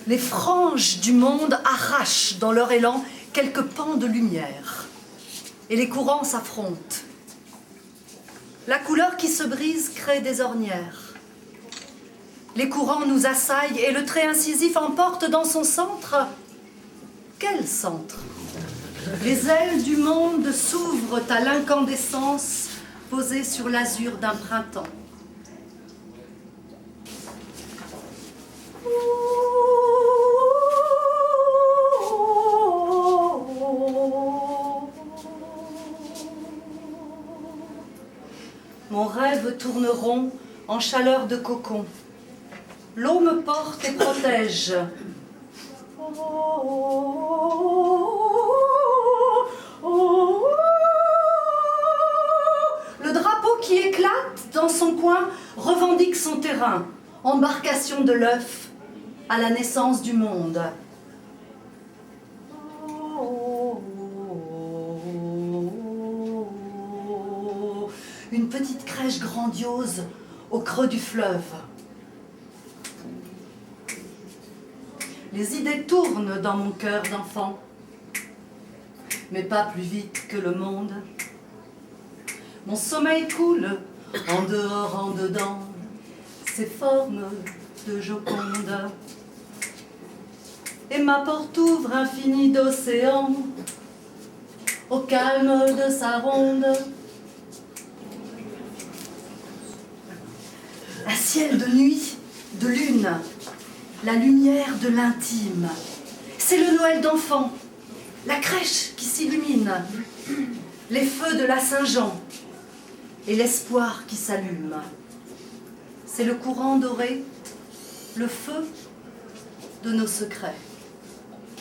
Les franges du monde arrachent dans leur élan quelques pans de lumière. Et les courants s'affrontent. La couleur qui se brise crée des ornières. Les courants nous assaillent et le trait incisif emporte dans son centre. Quel centre? Les ailes du monde s'ouvrent à l'incandescence posée sur l'azur d'un printemps. Mon rêve tourne rond en chaleur de cocon. L'eau me porte et protège. Le drapeau qui éclate dans son coin revendique son terrain, embarcation de l'œuf à la naissance du monde. Une petite crèche grandiose au creux du fleuve. Les idées tournent dans mon cœur d'enfant, mais pas plus vite que le monde. Mon sommeil coule en dehors, en dedans, ces formes de Joconde. Et ma porte ouvre infinie d'océan, au calme de sa ronde. Un ciel de nuit, de lune, la lumière de l'intime. C'est le Noël d'enfant, la crèche qui s'illumine, les feux de la Saint-Jean et l'espoir qui s'allume. C'est le courant doré, le feu de nos secrets.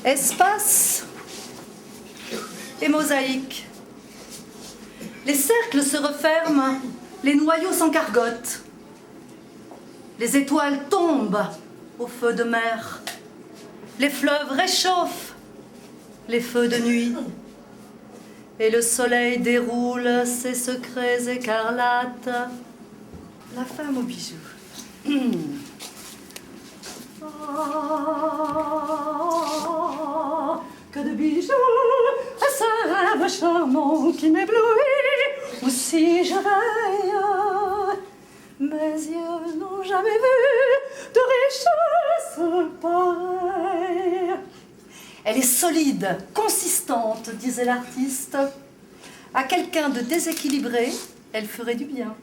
Espace et mosaïque. Les cercles se referment, les noyaux s'encargotent. Les étoiles tombent au feu de mer. Les fleuves réchauffent les feux de nuit. Et le soleil déroule ses secrets écarlates. La femme aux bijoux. Que de bijoux, ce rêve charmant qui m'éblouit. Ou si je veille, mes yeux n'ont jamais vu de richesse pareille. Elle est solide, consistante, disait l'artiste. À quelqu'un de déséquilibré, elle ferait du bien.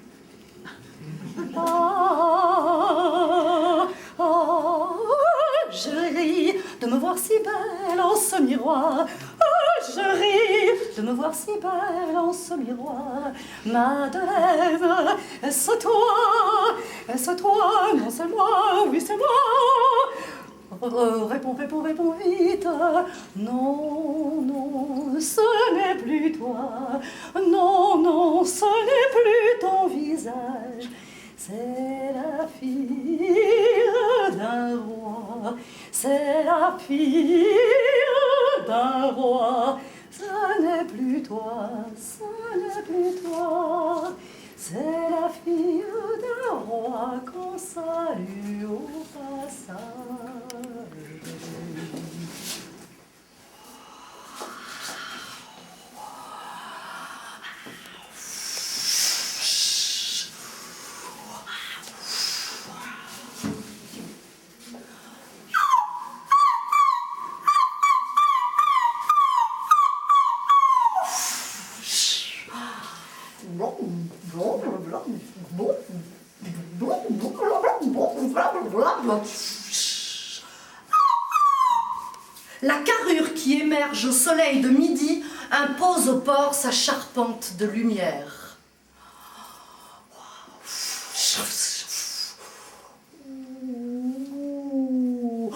Je ris de me voir si belle en ce miroir. Je ris de me voir si belle en ce miroir. Madeleine, est-ce toi? Est-ce toi? Non, c'est moi, oui, c'est moi. Réponds, réponds, réponds vite. Non, non, ce n'est plus toi. Non, non, ce n'est plus ton visage. C'est la fille d'un roi. C'est la fille d'un roi. Ce n'est plus toi, ce n'est plus toi. C'est la fille d'un roi qu'on salue au passage. La carrure qui émerge au soleil de midi impose au port sa charpente de lumière.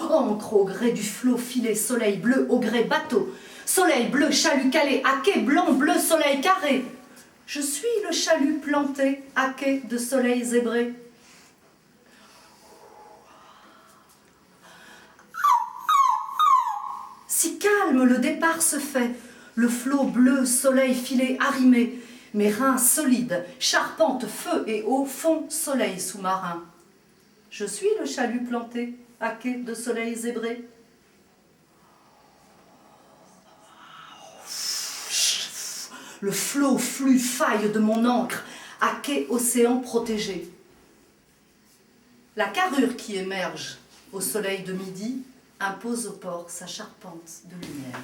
Encre au gré du flot filé, soleil bleu au gré bateau. Soleil bleu, chalut calé, à quai blanc, bleu, soleil carré. Je suis le chalut planté, à quai de soleil zébré. Si calme le départ se fait, le flot bleu, soleil filé, arrimé, mes reins solides, charpente, feu et eau, fond, soleil sous-marin. Je suis le chalut planté, à quai de soleil zébré. Le flot flux faille de mon ancre, à quai océan protégé. La carrure qui émerge au soleil de midi impose au port sa charpente de lumière.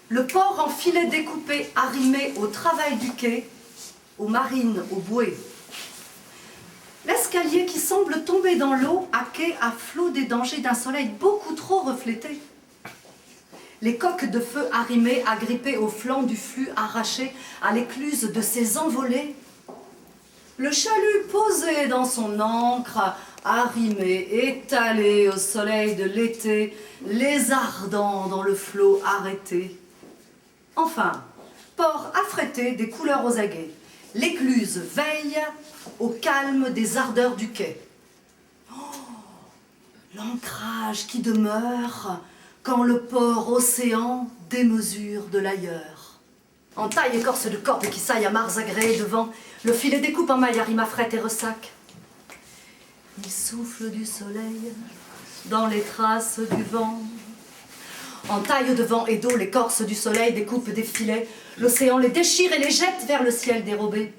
Le port en filets découpés, arrimé au travail du quai, aux marines, aux bouées. L'escalier qui semble tomber dans l'eau à quai à flot des dangers d'un soleil beaucoup trop reflété. Les coques de feu arrimées, agrippées au flanc du flux arraché à l'écluse de ses envolées. Le chalut posé dans son ancre, arrimé, étalé au soleil de l'été, les ardents dans le flot arrêté. Enfin, port affrété des couleurs aux aguets. L'écluse veille au calme des ardeurs du quai. Oh, l'ancrage qui demeure quand le port océan démesure de l'ailleurs. En taille écorce de corde qui saille à mares agréées devant, le filet découpe en maille à rime à fret et ressac. Il souffle du soleil dans les traces du vent. En taille de vent et d'eau, l'écorce du soleil découpe des filets. L'océan les déchire et les jette vers le ciel dérobé.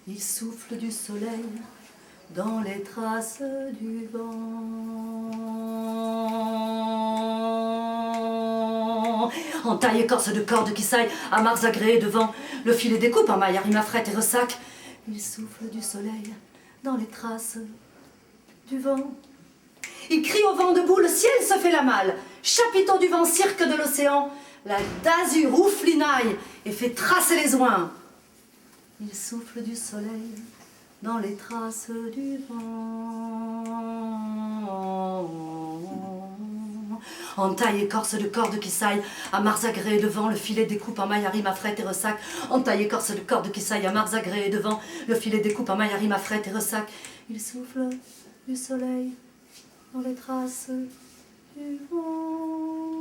Il souffle du soleil dans les traces du vent. En taille écorce de corde qui saille à mares agréées devant, le filet découpe en maille à rime à fret et ressac. Il souffle du soleil dans les traces du vent. Il crie au vent debout, le ciel se fait la malle. Chapiteau du vent, cirque de l'océan, la d'azur ouffe l'inaille et fait tracer les oins. Il souffle du soleil dans les traces du vent. En taille écorce de corde qui saille à mares agréées devant, le filet découpe en maille à rime à fret et ressac. En taille écorce de corde qui saille à mares agréées devant, le filet découpe en maille à rime à fret et ressac. Il souffle du soleil dans les traces du vent.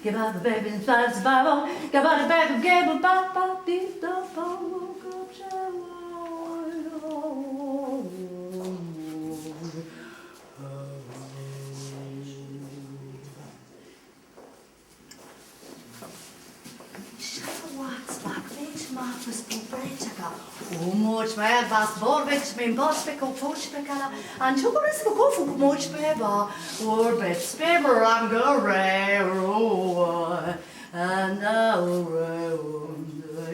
Give out the baby and flies the Bible. Give out the baby, give a bop, bop, deep, dop, bop, go, Moch me bas borbet min bospek og forspekala an chores på kofu moch me ba orbet speber am go and now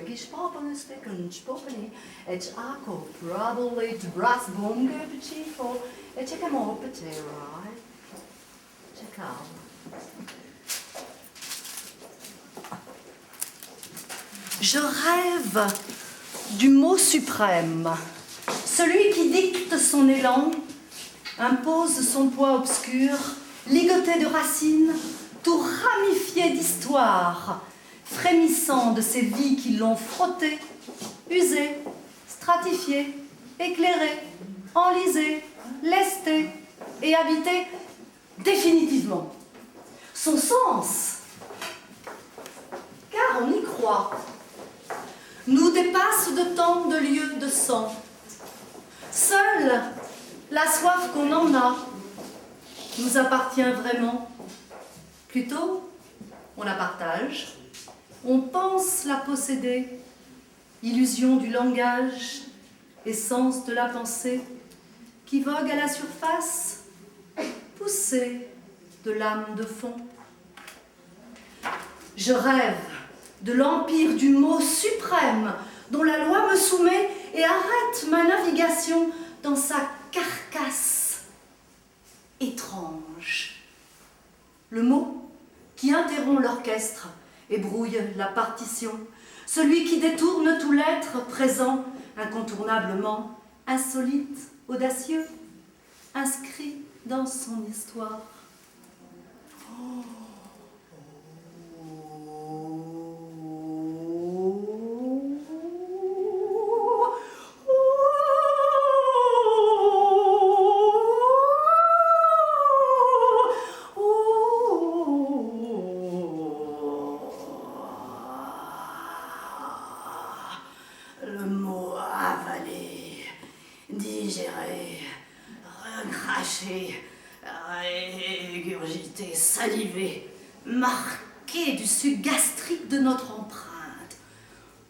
gespoppen spekken spoppeni et ako probably to brass bonge petito et check em up right check out. Je rêve du mot suprême, celui qui dicte son élan, impose son poids obscur, ligoté de racines, tout ramifié d'histoire, frémissant de ces vies qui l'ont frotté, usé, stratifié, éclairé, enlisé, lesté et habité définitivement. Son sens, car on y croit, nous dépasse de tant de lieux de sang. Seule la soif qu'on en a nous appartient vraiment. Plutôt, on la partage, on pense la posséder, illusion du langage, essence de la pensée, qui vogue à la surface, poussée de l'âme de fond. Je rêve de l'empire du mot suprême dont la loi me soumet et arrête ma navigation dans sa carcasse étrange. Le mot qui interrompt l'orchestre et brouille la partition, celui qui détourne tout l'être présent, incontournablement, insolite, audacieux, inscrit dans son histoire. Le mot avalé, digéré, recraché, régurgité, salivé, marqué du suc gastrique de notre empreinte,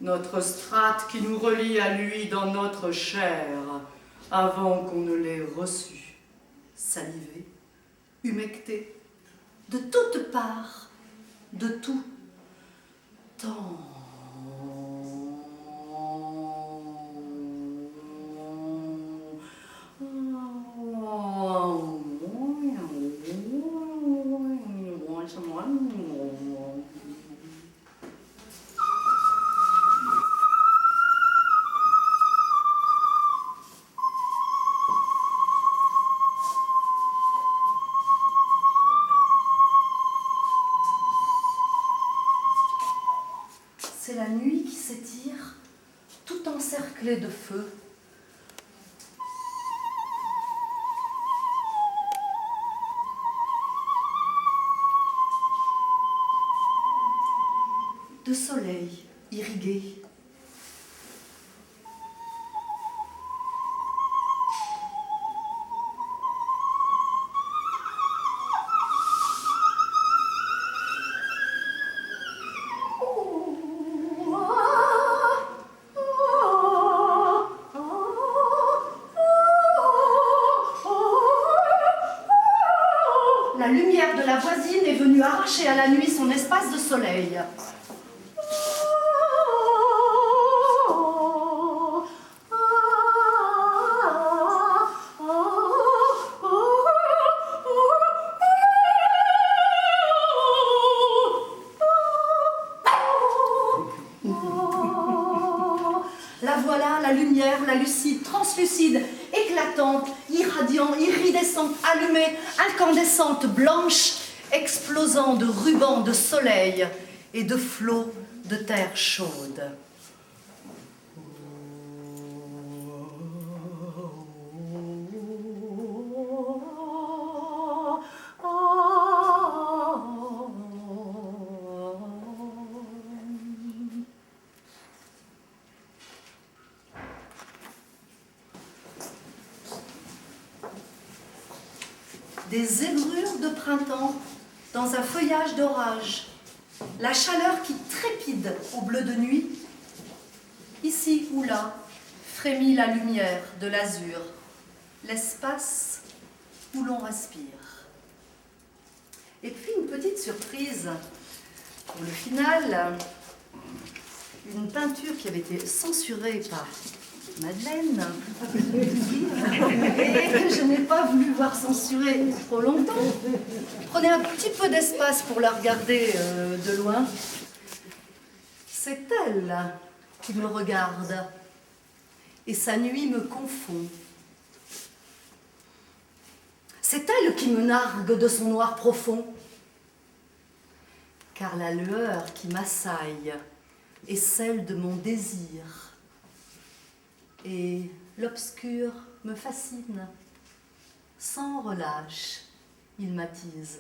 notre strate qui nous relie à lui dans notre chair, avant qu'on ne l'ait reçu, salivé, humecté, de toutes parts, de tout temps. C'est la nuit qui s'étire, tout encerclée de feu. De soleil irrigué. La lumière de la voisine est venue arracher à la nuit son espace de soleil. La voilà, la lumière, la lucide, translucide, éclatante, irradiante, iridescente, allumée, incandescente, blanche, explosant de rubans de soleil et de flots de terre chaude. Des zébrures de printemps dans un feuillage d'orage, la chaleur qui trépide au bleu de nuit. Ici ou là frémit la lumière de l'azur, l'espace où l'on respire. Et puis une petite surprise pour le final, une peinture qui avait été censurée par Madeleine, et que je n'ai pas voulu voir censurée trop longtemps. Prenez un petit peu d'espace pour la regarder de loin. C'est elle qui me regarde, et sa nuit me confond. C'est elle qui me nargue de son noir profond, car la lueur qui m'assaille est celle de mon désir. Et l'obscur me fascine. Sans relâche, il m'attise.